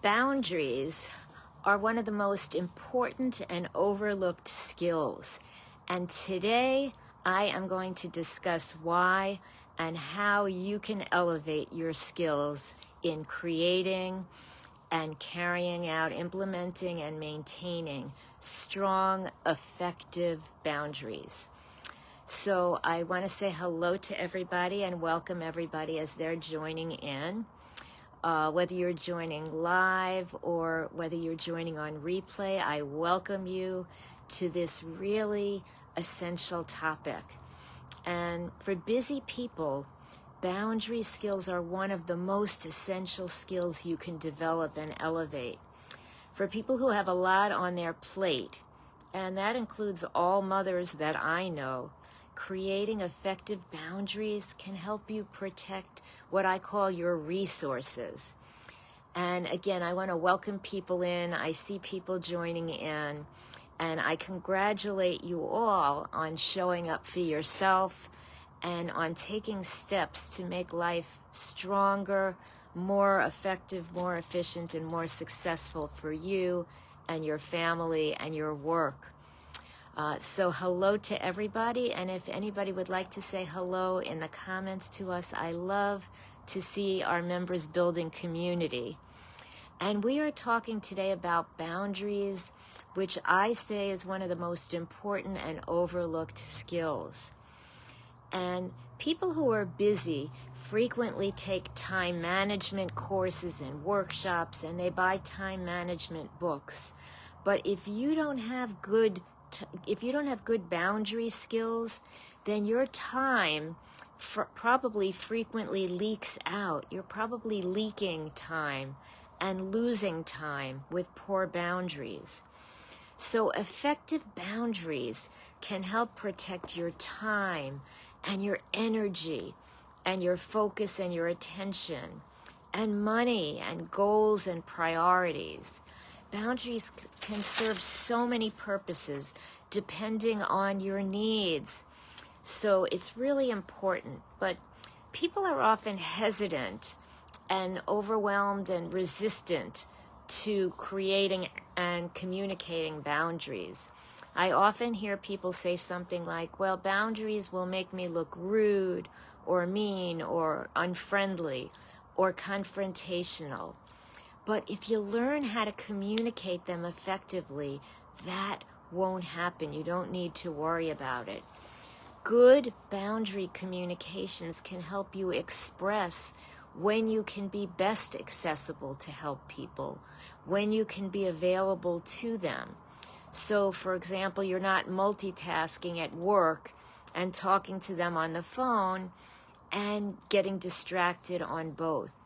Boundaries are one of the most important and overlooked skills. And today I am going to discuss why and how you can elevate your skills in creating and carrying out, implementing and maintaining strong, effective boundaries. So I want to say hello to everybody and welcome everybody as they're joining in. Whether you're joining live or whether you're joining on replay, I welcome you to this really essential topic. And for busy people, boundary skills are one of the most essential skills you can develop and elevate. For people who have a lot on their plate, and that includes all mothers that I know, creating effective boundaries can help you protect what I call your resources. And again, I want to welcome people in. I see people joining in, and I congratulate you all on showing up for yourself and on taking steps to make life stronger, more effective, more efficient, and more successful for you and your family and your work. So hello to everybody, and if anybody would like to say hello in the comments to us, I love to see our members building community. And we are talking today about boundaries, which I say is one of the most important and overlooked skills. And people who are busy frequently take time management courses and workshops, and they buy time management books. But if you don't have good boundary skills, then your time probably frequently leaks out. You're probably leaking time and losing time with poor boundaries. So effective boundaries can help protect your time and your energy and your focus and your attention and money and goals and priorities. Boundaries can serve so many purposes depending on your needs. So it's really important, but people are often hesitant and overwhelmed and resistant to creating and communicating boundaries. I often hear people say something like, well, boundaries will make me look rude or mean or unfriendly or confrontational. But if you learn how to communicate them effectively, that won't happen. You don't need to worry about it. Good boundary communications can help you express when you can be best accessible to help people, when you can be available to them. So, for example, you're not multitasking at work and talking to them on the phone and getting distracted on both.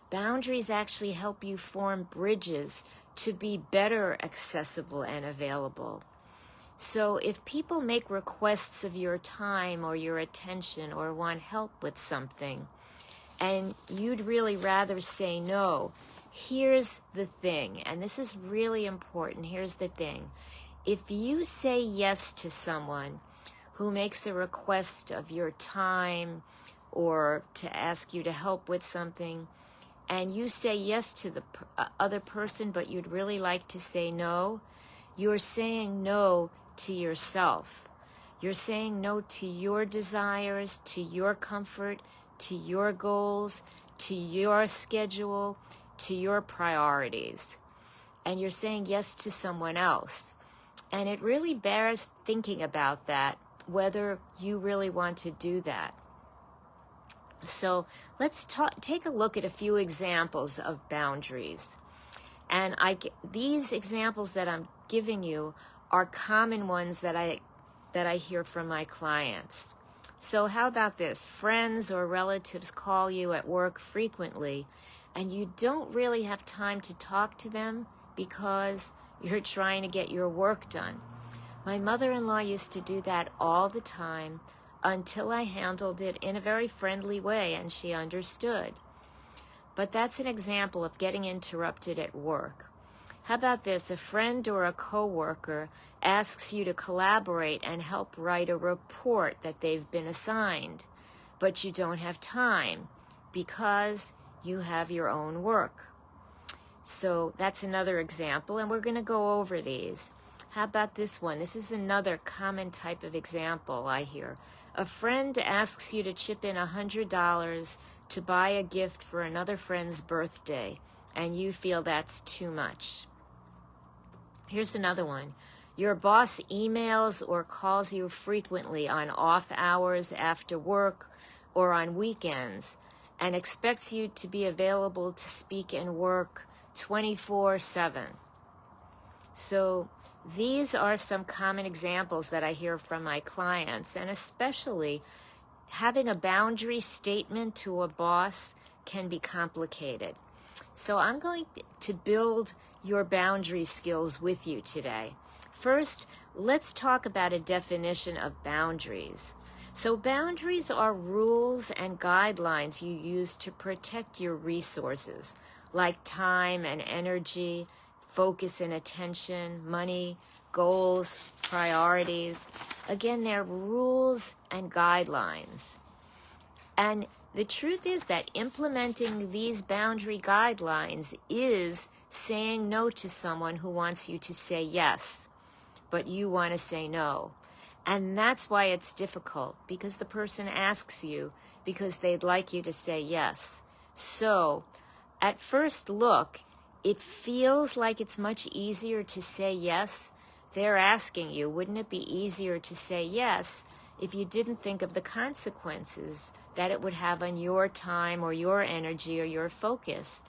Boundaries actually help you form bridges to be better accessible and available. So if people make requests of your time or your attention or want help with something, and you'd really rather say no, here's the thing, and this is really important, here's the thing. If you say yes to someone who makes a request of your time or to ask you to help with something, and you say yes to the other person, but you'd really like to say no, you're saying no to yourself. You're saying no to your desires, to your comfort, to your goals, to your schedule, to your priorities. And you're saying yes to someone else. And it really bears thinking about that, whether you really want to do that. So let's take a look at a few examples of boundaries. And these examples that I'm giving you are common ones that I hear from my clients. So how about this? Friends or relatives call you at work frequently, and you don't really have time to talk to them because you're trying to get your work done. My mother-in-law used to do that all the time until I handled it in a very friendly way and she understood. But that's an example of getting interrupted at work. How about this? A friend or a coworker asks you to collaborate and help write a report that they've been assigned, but you don't have time because you have your own work. So that's another example, and we're going to go over these. How about this one? This is another common type of example I hear. A friend asks you to chip in $100 to buy a gift for another friend's birthday, and you feel that's too much. Here's another one. Your boss emails or calls you frequently on off hours, after work, or on weekends, and expects you to be available to speak and work 24/7. So these are some common examples that I hear from my clients, and especially having a boundary statement to a boss can be complicated. So I'm going to build your boundary skills with you today. First, let's talk about a definition of boundaries. So boundaries are rules and guidelines you use to protect your resources, like time and energy, focus and attention, money, goals, priorities. Again, they're rules and guidelines. And the truth is that implementing these boundary guidelines is saying no to someone who wants you to say yes, but you want to say no. And that's why it's difficult, because the person asks you because they'd like you to say yes. So, at first look, it feels like it's much easier to say yes. They're asking you, wouldn't it be easier to say yes if you didn't think of the consequences that it would have on your time or your energy or your focus?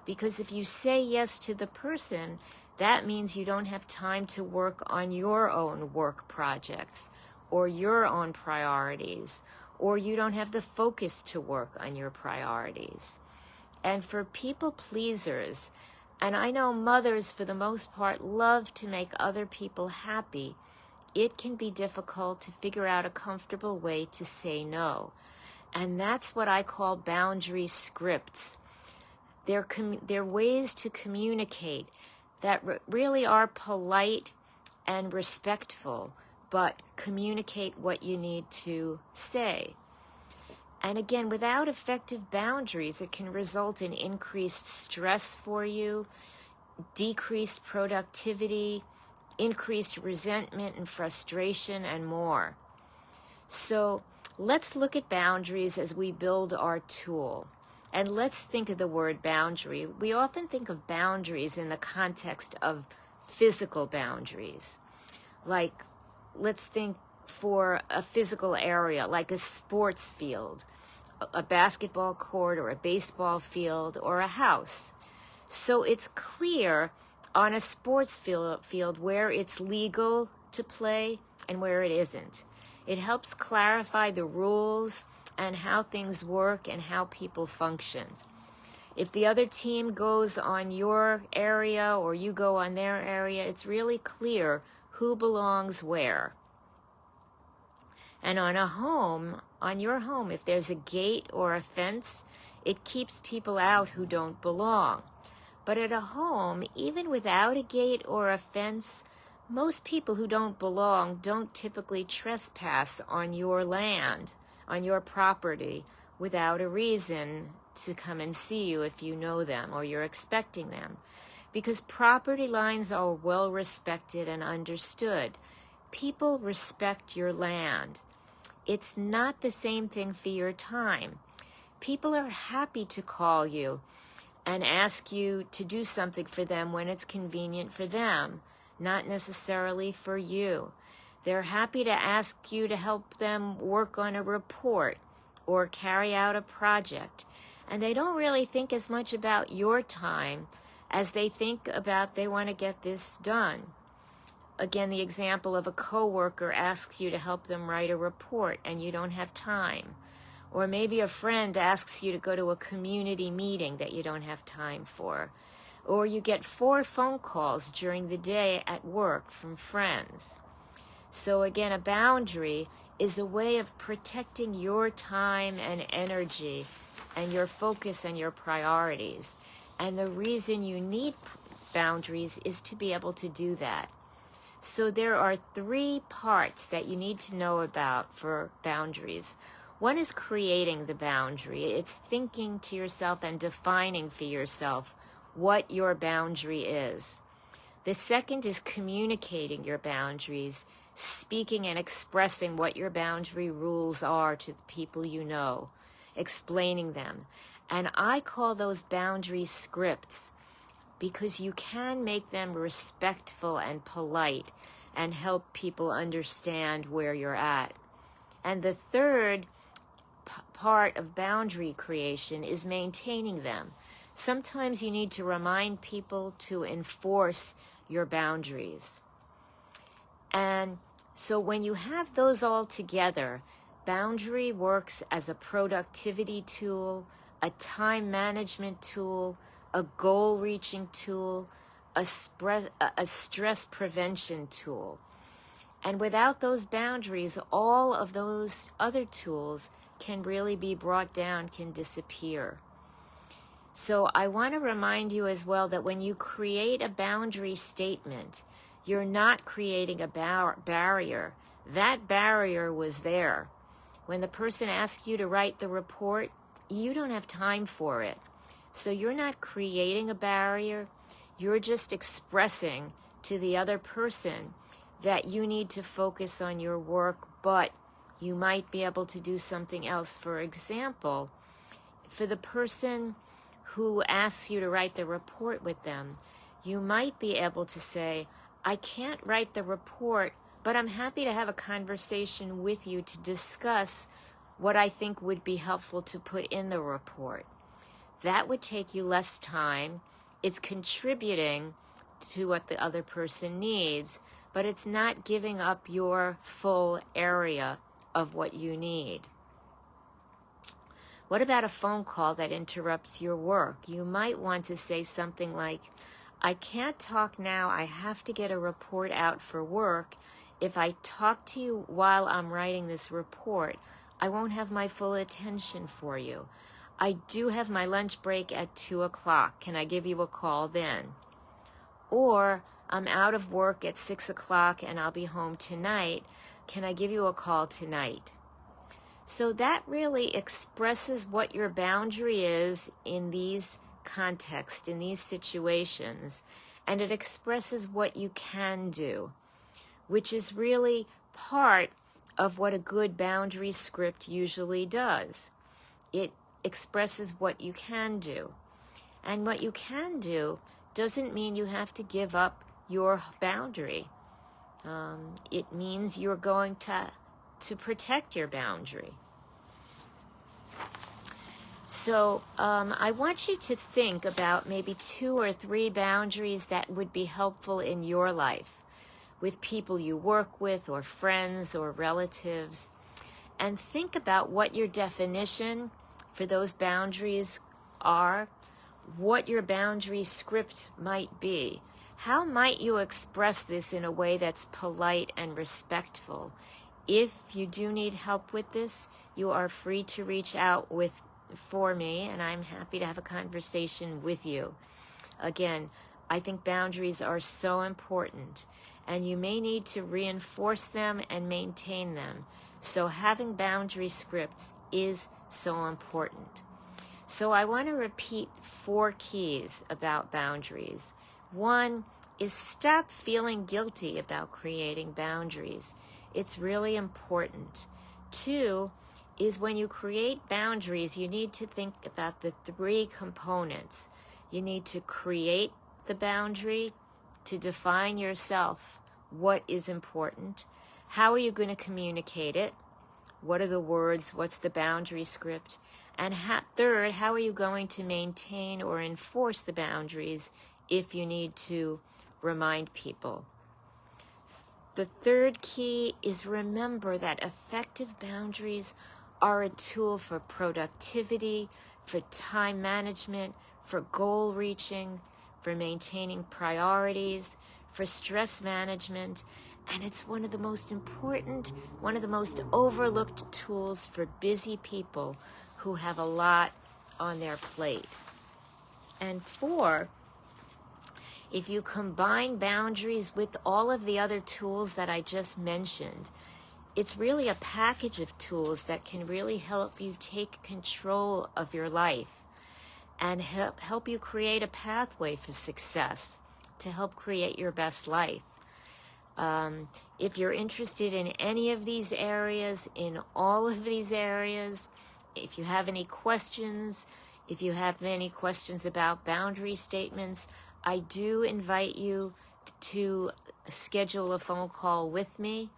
Because if you say yes to the person, that means you don't have time to work on your own work projects or your own priorities, or you don't have the focus to work on your priorities. And for people pleasers, and I know mothers for the most part love to make other people happy, it can be difficult to figure out a comfortable way to say no. And that's what I call boundary scripts. They're ways to communicate that really are polite and respectful, but communicate what you need to say. And again, without effective boundaries, it can result in increased stress for you, decreased productivity, increased resentment and frustration, and more. So let's look at boundaries as we build our tool. And let's think of the word boundary. We often think of boundaries in the context of physical boundaries. Like, let's think for a physical area, like a sports field, a basketball court, or a baseball field, or a house. So it's clear on a sports field where it's legal to play and where it isn't. It helps clarify the rules and how things work and how people function. If the other team goes on your area or you go on their area, it's really clear who belongs where. And on your home, if there's a gate or a fence, it keeps people out who don't belong. But at a home, even without a gate or a fence, most people who don't belong don't typically trespass on your land, on your property, without a reason to come and see you if you know them or you're expecting them. Because property lines are well respected and understood. People respect your land. It's not the same thing for your time. People are happy to call you and ask you to do something for them when it's convenient for them, not necessarily for you. They're happy to ask you to help them work on a report or carry out a project. And they don't really think as much about your time as they think about they want to get this done. Again, the example of a coworker asks you to help them write a report and you don't have time. Or maybe a friend asks you to go to a community meeting that you don't have time for. Or you get 4 phone calls during the day at work from friends. So again, a boundary is a way of protecting your time and energy and your focus and your priorities. And the reason you need boundaries is to be able to do that. So there are 3 parts that you need to know about for boundaries. One is creating the boundary. It's thinking to yourself and defining for yourself what your boundary is. The second is communicating your boundaries, speaking and expressing what your boundary rules are to the people you know, explaining them. And I call those boundary scripts because you can make them respectful and polite and help people understand where you're at. And the third part of boundary creation is maintaining them. Sometimes you need to remind people to enforce your boundaries. And so when you have those all together, boundary works as a productivity tool, a time management tool, a goal-reaching tool, a stress prevention tool. And without those boundaries, all of those other tools can really be brought down, can disappear. So I want to remind you as well that when you create a boundary statement, you're not creating a barrier. That barrier was there. When the person asks you to write the report, you don't have time for it. So you're not creating a barrier. You're just expressing to the other person that you need to focus on your work, but you might be able to do something else. For example, for the person who asks you to write the report with them, you might be able to say, I can't write the report, but I'm happy to have a conversation with you to discuss what I think would be helpful to put in the report. That would take you less time. It's contributing to what the other person needs, but it's not giving up your full area of what you need. What about a phone call that interrupts your work? You might want to say something like, I can't talk now. I have to get a report out for work. If I talk to you while I'm writing this report, I won't have my full attention for you. I do have my lunch break at 2 o'clock. Can I give you a call then? Or I'm out of work at 6 o'clock and I'll be home tonight. Can I give you a call tonight? So that really expresses what your boundary is in these contexts, in these situations, and it expresses what you can do, which is really part of what a good boundary script usually does. It expresses what you can do. And what you can do doesn't mean you have to give up your boundary. It means you're going to protect your boundary. So I want you to think about maybe 2 or 3 boundaries that would be helpful in your life with people you work with or friends or relatives, and think about what your definition for those boundaries are, what your boundary script might be. How might you express this in a way that's polite and respectful? If you do need help with this, you are free to reach out for me, and I'm happy to have a conversation with you. Again, I think boundaries are so important, and you may need to reinforce them and maintain them. So having boundary scripts is so important. So I want to repeat 4 keys about boundaries. 1 is stop feeling guilty about creating boundaries. It's really important. 2 is when you create boundaries, you need to think about the 3 components. You need to create the boundary, to define yourself what is important. How are you going to communicate it? What are the words? What's the boundary script? And third, how are you going to maintain or enforce the boundaries if you need to remind people? The third key is remember that effective boundaries are a tool for productivity, for time management, for goal reaching, for maintaining priorities, for stress management, and it's one of the most important, one of the most overlooked tools for busy people who have a lot on their plate. And 4, if you combine boundaries with all of the other tools that I just mentioned, it's really a package of tools that can really help you take control of your life. and help you create a pathway for success, to help create your best life. If you're interested in any of these areas, in all of these areas, if you have any questions, if you have any questions about boundary statements, I do invite you to schedule a phone call with me.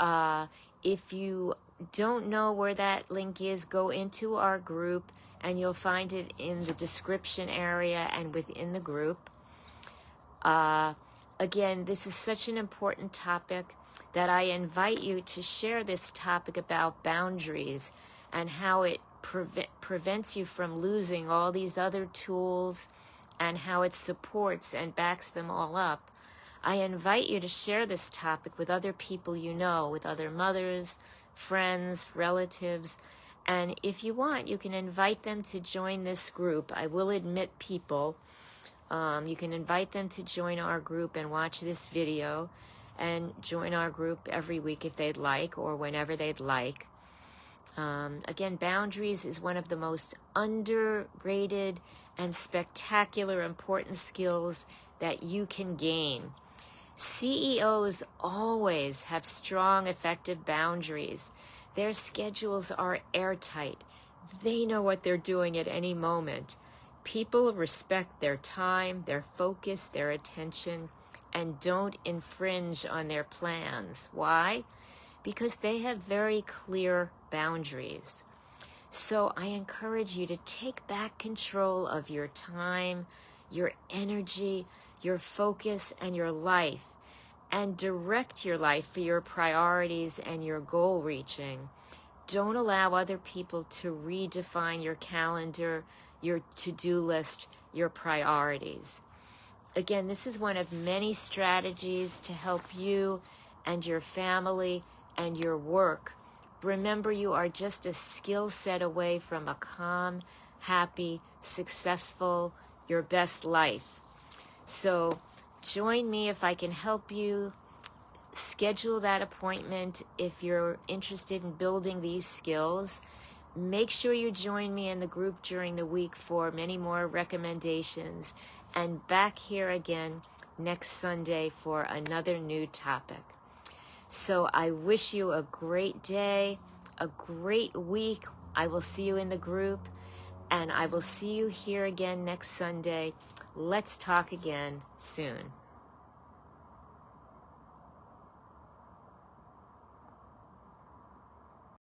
If you don't know where that link is, go into our group and you'll find it in the description area and within the group. Again, this is such an important topic that I invite you to share this topic about boundaries and how it prevents you from losing all these other tools and how it supports and backs them all up. I invite you to share this topic with other people you know, with other mothers, friends, relatives, and if you want, you can invite them to join this group. I will admit people. You can invite them to join our group and watch this video and join our group every week if they'd like or whenever they'd like. Again, boundaries is one of the most underrated and spectacular important skills that you can gain. CEOs always have strong, effective boundaries. Their schedules are airtight. They know what they're doing at any moment. People respect their time, their focus, their attention, and don't infringe on their plans. Why? Because they have very clear boundaries. So I encourage you to take back control of your time, your energy, your focus, and your life, and direct your life for your priorities and your goal reaching. Don't allow other people to redefine your calendar, your to-do list, your priorities. Again, this is one of many strategies to help you and your family and your work. Remember, you are just a skill set away from a calm, happy, successful, your best life. So join me if I can help you. Schedule that appointment if you're interested in building these skills. Make sure you join me in the group during the week for many more recommendations. And back here again next Sunday for another new topic. So I wish you a great day, a great week. I will see you in the group, and I will see you here again next Sunday. Let's talk again soon.